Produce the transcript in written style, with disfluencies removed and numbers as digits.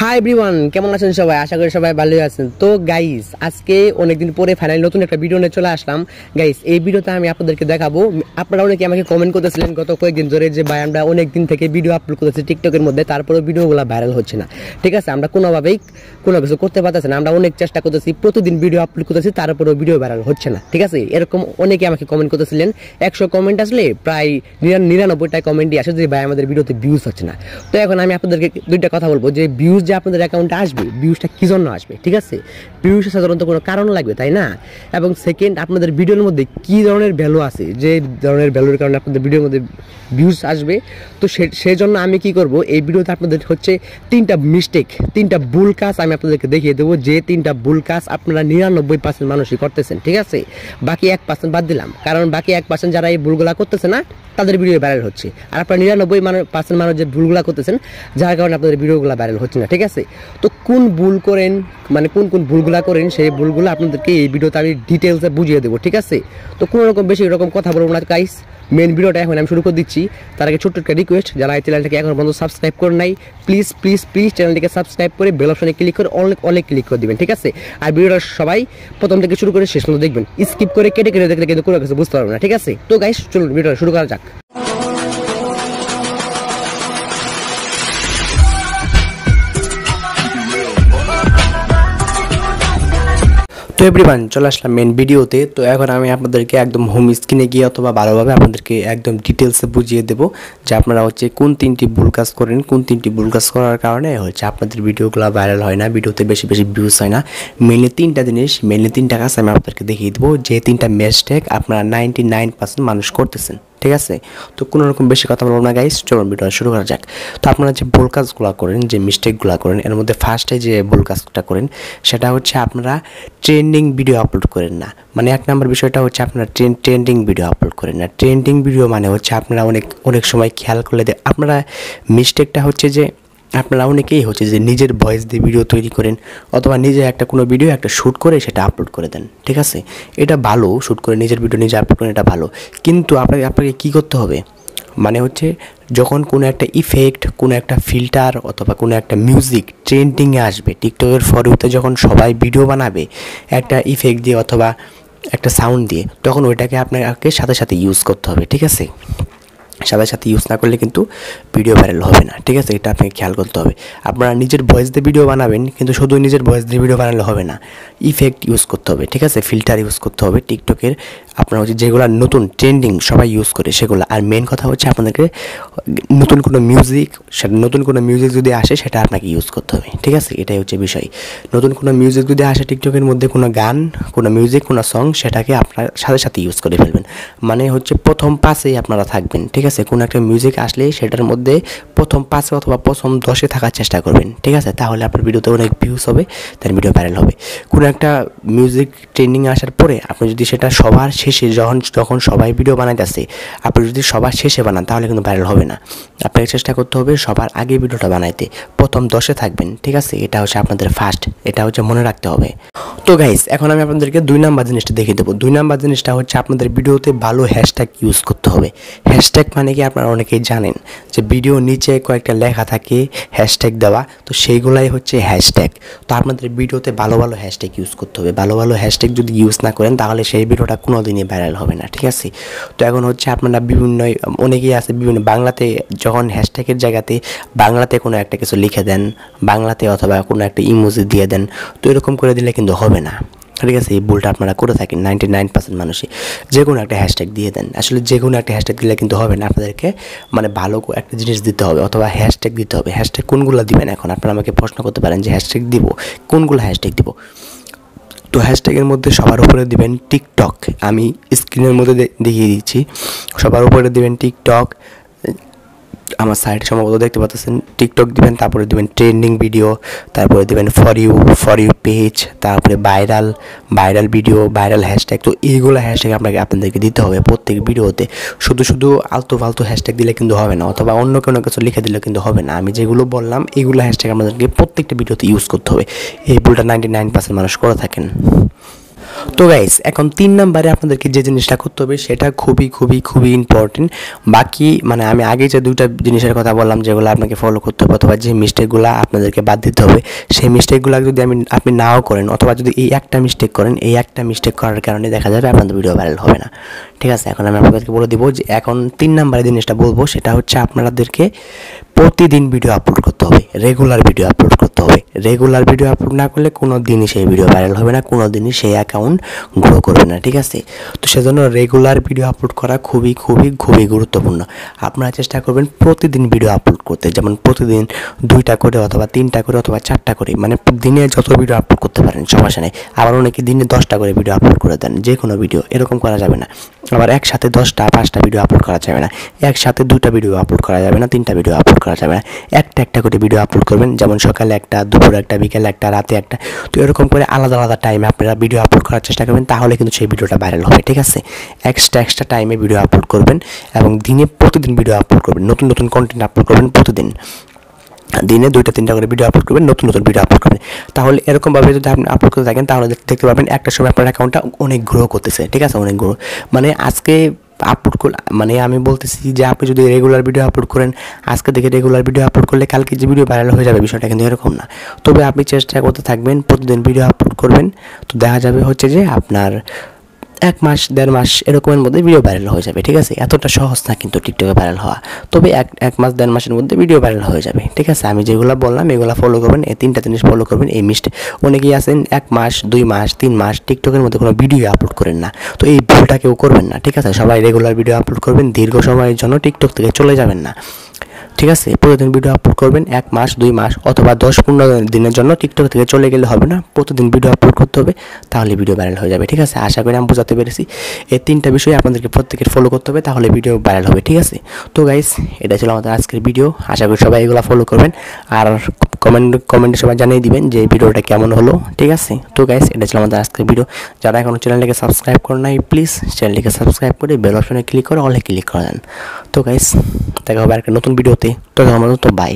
Hi everyone, কেমন আছেন সবাই? আশা করি সবাই ভালোই আছেন। তো গাইস, আজকে অনেকদিন পরে ফাইনালি নতুন একটা ভিডিও নিয়ে চলে আসলাম। গাইস, এই ভিডিওতে আমি আপনাদেরকে দেখাবো। আপনারা অনেকে আমাকে কমেন্ট করতেছিলেন গত কয়েকদিন ধরে যে ভাই আমরা অনেকদিন থেকে ভিডিও আপলোড করতেছি টিকটকের মধ্যে, তারপরেও ভিডিওগুলো ভাইরাল হচ্ছে না। ঠিক আছে, আমরা কোনোভাবেই কোনো কিছু করতে পারতেছি না। আমরা অনেক চেষ্টা করতেছি, প্রতিদিন ভিডিও আপলোড করতেছি, তারপরেও ভিডিও ভাইরাল হচ্ছে না। ঠিক আছে, এরকম অনেকে আমাকে কমেন্ট করতেছিলেন। 100 কমেন্ট আসলে প্রায় 99টা কমেন্টই আসে যে ভাই আমাদের ভিডিওতে ভিউজ হচ্ছে না। তো এখন আমি আপনাদেরকে দুইটা কথা বলবো যে ভিউজ যে আপনাদের অ্যাকাউন্টে আসবে, ভিউজটা কি জন্য আসবে? ঠিক আছে, ভিউজটা সাধারণত কোনো কারণ লাগবে, তাই না? এবং সেকেন্ড, আপনাদের ভিডিওর মধ্যে কি ধরনের ভ্যালু আছে, যে ধরনের ভ্যালুর কারণে আপনাদের ভিডিওর মধ্যে ভিউজ আসবে। তো সেই জন্য আমি কি করব, এই ভিডিওতে আপনাদের হচ্ছে 3টা মিস্টেক, 3টা ভুল কাজ আমি আপনাদেরকে দেখিয়ে দেবো, যে 3টা ভুল কাজ আপনারা 99% মানুষই করতেছেন। ঠিক আছে, বাকি 1% বাদ দিলাম, কারণ বাকি 1% যারা এই ভুলগুলা করতেছে না তাদের ভিডিও ভাইরাল হচ্ছে, আর আপনারা 99% মানুষ যে ভুলগুলা করতেছেন যার কারণে আপনাদের ভিডিওগুলো ভাইরাল হচ্ছে না। ঠিক আছে, তো কোন ভুল করেন, মানে কোন কোন ভুলগুলা করেন, সেই ভুলগুলো আপনাদেরকে এই ভিডিওতে আমি ডিটেলসে বুঝিয়ে দেবো। ঠিক আছে, তো কোনো রকম বেশি এরকম কথা বলবো না গাইস। মেন ভিডিওটা এখন আমি শুরু করে দিচ্ছি। তার আগে ছোট্ট একটা রিকোয়েস্ট, যারা এই চ্যানেলটাকে এখন পর্যন্ত সাবস্ক্রাইব করেন নাই, প্লিজ প্লিজ প্লিজ চ্যানেলটিকে সাবস্ক্রাইব করে বেল অপশনে ক্লিক করে অনেক ক্লিক করে দিবেন। ঠিক আছে, আর ভিডিওটা সবাই প্রথম থেকে শুরু করে শেষ পর্যন্ত দেখবেন। স্কিপ করে কেটে কেটে দেখলে কিন্তু কোনো কিছু বুঝতে পারবেন না। ঠিক আছে, তো গাইস চলুন ভিডিওটা শুরু করা যাক। তো এভরিওয়ান, চলে আসলাম মেন ভিডিওতে। তো এখন আমি আপনাদেরকে একদম হোম স্ক্রিনে গিয়ে অথবা ভালোভাবে আপনাদেরকে একদম ডিটেলসে বুঝিয়ে দেবো যে আপনারা হচ্ছে কোন 3টি ভুল কাজ করেন, কোন 3টি ভুল কাজ করার কারণে হচ্ছে আপনাদের ভিডিওগুলো ভাইরাল হয় না, ভিডিওতে বেশি বেশি ভিউজ হয় না। মেনলি 3টা জিনিস, মেনলি 3টা কাজ আমি আপনাদেরকে দেখিয়ে দেবো, যে 3টা মিস্টেক আপনারা 99% মানুষ করতেছেন। ঠিক আছে, তো কোনো রকম বেশি কথা বলবো না গাইস, চলুন ভিডিও শুরু করা যাক। তো আপনারা যে ভুল কাজগুলো করেন, যে মিস্টেকগুলো করেন, এর মধ্যে ফার্স্টে যে ভুল কাজটা করেন সেটা হচ্ছে আপনারা ট্রেন্ডিং ভিডিও আপলোড করেন না। মানে 1 নম্বর বিষয়টা হচ্ছে আপনারা ট্রেন্ডিং ভিডিও আপলোড করেন না। ট্রেন্ডিং ভিডিও মানে হচ্ছে আপনারা অনেক সময় খেয়াল করলে আপনারা মিস্টেকটা হচ্ছে যে আপনারা অনেকেই হচ্ছে যে নিজের ভয়েস দিয়ে ভিডিও তৈরি করেন, অথবা নিজে কোনো ভিডিও শ্যুট করে সেটা আপলোড করে দেন। ঠিক আছে, এটা ভালো, শ্যুট করে নিজের ভিডিও নিজে আপলোড করেন, এটা ভালো। কিন্তু আপনাকে কী করতে হবে, মানে হচ্ছে যখন কোনো একটা ইফেক্ট, কোনো একটা ফিল্টার অথবা কোনো একটা মিউজিক ট্রেন্ডিংয়ে আসবে, টিকটকের ফরইউতে যখন সবাই ভিডিও বানাবে একটা ইফেক্ট দিয়ে অথবা একটা সাউন্ড দিয়ে, তখন ওইটাকে আপনাকে সাথে সাথে ইউজ করতে হবে। ঠিক আছে, সাথে ইউজ না করলে কিন্তু ভিডিও ভাইরাল হবে না। ঠিক আছে, এটা আপনাকে খেয়াল করতে হবে। আপনারা নিজের ভয়েস দিয়ে ভিডিও বানাবেন, কিন্তু শুধু নিজের ভয়েস দিয়ে ভিডিও বানালে হবে না, ইফেক্ট ইউজ করতে হবে। ঠিক আছে, ফিল্টার ইউজ করতে হবে টিকটকের, আপনার হচ্ছে যেগুলো নতুন ট্রেন্ডিং সবাই ইউজ করে সেগুলো। আর মেন কথা হচ্ছে আপনাদেরকে নতুন কোনো মিউজিক যদি আসে সেটা আপনাকে ইউজ করতে হবে। ঠিক আছে, এটাই হচ্ছে বিষয়। নতুন কোনো মিউজিক যদি আসে টিকটকের মধ্যে, কোনো গান, কোনো মিউজিক, কোনো সং, সেটাকে আপনার সাথে ইউজ করে ফেলবেন। মানে হচ্ছে প্রথম পাশেই আপনারা থাকবেন। ঠিক আছে, কোনো একটা মিউজিক আসলে সেটার মধ্যে প্রথম 5 অথবা প্রথম 10-এ থাকার চেষ্টা করবেন। ঠিক আছে, তাহলে আপনার ভিডিওতে অনেক ভিউজ হবে, তার ভিডিও ভাইরাল হবে। কোনো একটা মিউজিক ট্রেন্ডিং আসার পরে আপনি যদি সেটা সবার শেষে, যখন সবাই ভিডিও বানাইতেছে, আপনি যদি সবার শেষে বানান তাহলে কিন্তু ভাইরাল হবে না। আপনাকে চেষ্টা করতে হবে সবার আগে ভিডিওটা বানাইতে, প্রথম 10-এ থাকবেন। ঠিক আছে, এটা হচ্ছে আপনাদের ফার্স্ট, এটা হচ্ছে মনে রাখতে হবে। তো গাইস, এখন আমি আপনাদেরকে 2 নাম্বার জিনিসটা দেখিয়ে দেবো। 2 নাম্বার জিনিসটা হচ্ছে আপনাদের ভিডিওতে ভালো হ্যাশট্যাগ ইউজ করতে হবে। হ্যাশট্যাগ মানে কি আপনারা অনেকেই জানেন যে ভিডিও নিচে কয়েকটা লেখা থাকে হ্যাশট্যাগ দেওয়া, তো সেইগুলাই হচ্ছে হ্যাশট্যাগ। তো আপনাদের ভিডিওতে ভালো হ্যাশট্যাগ ইউজ করতে হবে। ভালো হ্যাশট্যাগ যদি ইউজ না করেন তাহলে সেই ভিডিওটা কোনো দিনই ভাইরাল হবে না। ঠিক আছে, তো এখন হচ্ছে আপনারা অনেকেই আছে বিভিন্ন বাংলাতে, যখন হ্যাশট্যাগের জায়গাতে বাংলাতে কোনো একটা কিছু লিখে দেন, বাংলাতে অথবা কোনো একটা ইমোজি দিয়ে দেন, তো এরকম করে দিলে কিন্তু হবে না। ঠিক আছে, এই ভুলটা আপনারা করে থাকেন 99% মানুষই। যে কোনো একটা হ্যাশট্যাগ দিয়ে দেন, আসলে যে কোনো একটা হ্যাশট্যাগ দিলে কিন্তু হবে না, আপনাদেরকে মানে ভালো একটা জিনিস দিতে হবে অথবা হ্যাশট্যাগ দিতে হবে। হ্যাশট্যাগ কোনগুলো দিবেন, এখন আপনারা আমাকে প্রশ্ন করতে পারেন যে হ্যাশট্যাগ দিব, কোনগুলো হ্যাশট্যাগ দিব? তো হ্যাশট্যাগের মধ্যে সবার উপরে দিবেন টিকটক, আমি স্ক্রিনের মধ্যে দেখিয়ে দিচ্ছি। সবার উপরে দিবেন টিকটক, আমার সাইডে সম্ভবত দেখতে পাচ্ছেন, টিকটক দিবেন, তারপরে দিবেন ট্রেন্ডিং ভিডিও, তারপরে দিবেন ফর ইউ পেজ, তারপরে ভাইরাল ভিডিও, ভাইরাল হ্যাশট্যাগ। তো এইগুলো হ্যাশট্যাগ আপনাদেরকে দিতে হবে প্রত্যেক ভিডিওতে। শুধু আলতু ফালতু হ্যাশট্যাগ দিলে কিন্তু হবে না, অথবা অন্য কোনো কিছু লিখে দিলে কিন্তু হবে না। আমি যেগুলো বললাম এইগুলো হ্যাশট্যাগ আমাদেরকে প্রত্যেকটা ভিডিওতে ইউজ করতে হবে। এই ভুলটা 99% মানুষ করে থাকেন। তো গাইস এখন 3 নম্বরে আপনাদেরকে যে জিনিসটা করতে হবে সেটা খুবই খুবই খুবই ইম্পর্টেন্ট। বাকি মানে আমি আগে যে দুইটা জিনিসের কথা বললাম যেগুলো আপনাকে ফলো করতে হবে অথবা যে মিস্টেকগুলো আপনাদেরকে বাদ দিতে হবে, সেই মিস্টেকগুলো যদি আপনি নাও করেন অথবা যদি এই একটা মিস্টেক করেন, এই একটা মিস্টেক করার কারণে দেখা যাবে আপনাদের ভিডিও ভাইরাল হবে না। ঠিক আছে, এখন আমি আপনাদেরকে বলে দিব যে এখন 3 নম্বরে জিনিসটা বলবো সেটা হচ্ছে আপনাদেরকে প্রতিদিন ভিডিও আপলোড করতে হবে, রেগুলার ভিডিও আপলোড করতে হবে। রেগুলার ভিডিও আপলোড না করলে কোনো দিনই সেই ভিডিও ভাইরাল হবে না, কোনো দিনই সেই অ্যাকাউন্ট গ্রো করবে না। ঠিক আছে, তো সেজন্য রেগুলার ভিডিও আপলোড করা খুবই খুবই খুবই গুরুত্বপূর্ণ। আপনারা চেষ্টা করবেন প্রতিদিন ভিডিও আপলোড করতে, যেমন প্রতিদিন 2টা করে অথবা 3টা করে অথবা 4টা করে, মানে দিনে যত ভিডিও আপলোড করতে পারেন সমস্যা নেই। আবার অনেকে দিনে 10টা করে ভিডিও আপলোড করে দেন, যে কোনো ভিডিও, এরকম করা যাবে না। আবার একসাথে 10টা 5টা ভিডিও আপলোড করা যাবে না, একসাথে 2টা ভিডিও আপলোড করা যাবে না, 3টা ভিডিও আপলোড করা যাবে না। একটা করে ভিডিও আপলোড করবেন, যেমন সকালে একটা, দুপুরে একটা, বিকেলে একটা, রাতে একটা। তো এরকম করে আলাদা আলাদা টাইমে আপনারা ভিডিও আপলোড করার চেষ্টা করবেন, তাহলে কিন্তু সেই ভিডিওটা ভাইরাল হবে। ঠিক আছে, এক্সট্রা টাইমে ভিডিও আপলোড করবেন এবং প্রতিদিন ভিডিও আপলোড করবেন, নতুন নতুন কন্টেন্ট আপলোড করবেন প্রতিদিন। দিনে 2টা 3টা করে ভিডিও আপলোড করবেন, নতুন নতুন ভিডিও আপলোড করবেন। তাহলে এরকমভাবে যদি আপনি আপলোড করতে থাকেন তাহলে দেখতে পাবেন একটা সময় আপনার অ্যাকাউন্টটা অনেক গ্রো করতেছে। ঠিক আছে, অনেক গ্রো, মানে আজকে আপলোড করলে, মানে আমি বলতেছি যে আপনি যদি রেগুলার ভিডিও আপলোড করেন, আজকে থেকে রেগুলার ভিডিও আপলোড করলে কালকে যে ভিডিও ভাইরাল হয়ে যাবে, বিষয়টা কিন্তু এরকম না। তবে আপনি চেষ্টা করতে থাকবেন, প্রতিদিন ভিডিও আপলোড করবেন, তো দেখা যাবে হচ্ছে যে আপনার 1 মাস 1.5 মাস এরকমের মধ্যে ভিডিও ভাইরাল হয়ে যাবে। ঠিক আছে, এতটা সহজ না কিন্তু টিকটকে ভাইরাল হওয়া, তবে 1 মাস 1.5 মাসের মধ্যে ভিডিও ভাইরাল হয়ে যাবে। ঠিক আছে, আমি যেগুলো বললাম এগুলো ফলো করবেন, এই 3টা জিনিস ফলো করবেন। এই অনেকেই আছেন 1 মাস 2 মাস 3 মাস টিকটকের মধ্যে কোনো ভিডিও আপলোড করেন না, তো এই ভুলটা কেউ করবেন না। ঠিক আছে, সবাই রেগুলার ভিডিও আপলোড করবেন, দীর্ঘ সময়ের জন্য টিকটক থেকে চলে যাবেন না। ঠিক আছে, প্রতিদিন ভিডিও আপলোড করবেন, 1 মাস 2 মাস অথবা 10-15 দিনের জন্য টিকটক থেকে চলে গেলে হবে না, প্রতিদিন ভিডিও আপলোড করতে হবে, তাহলে ভিডিও ভাইরাল হয়ে যাবে। ঠিক আছে, আশা করি আমি বোঝাতে পেরেছি। এই 3টা বিষয় আপনাদেরকে প্রত্যেকের ফলো করতে হবে, তাহলে ভিডিও ভাইরাল হবে। ঠিক আছে, তো গাইস এটা ছিল আমাদের আজকের ভিডিও, আশা করি সবাই এগুলো ফলো করবেন আর কমেন্টে সবাই জানিয়ে দিবেন যে ভিডিওটা কেমন হলো। ঠিক আছে, তো গাইস এটা ছিল আমাদের আজকের ভিডিও। যারা এখনও চ্যানেলটিকে সাবস্ক্রাইব করেন নাই, প্লিজ চ্যানেলটিকে সাবস্ক্রাইব করে বেল অপশনে ক্লিক করে অলে ক্লিক করে দেন। তো গাইস দেখা হবে একটা নতুন ভিডিওতে, তো আমার তো বাই।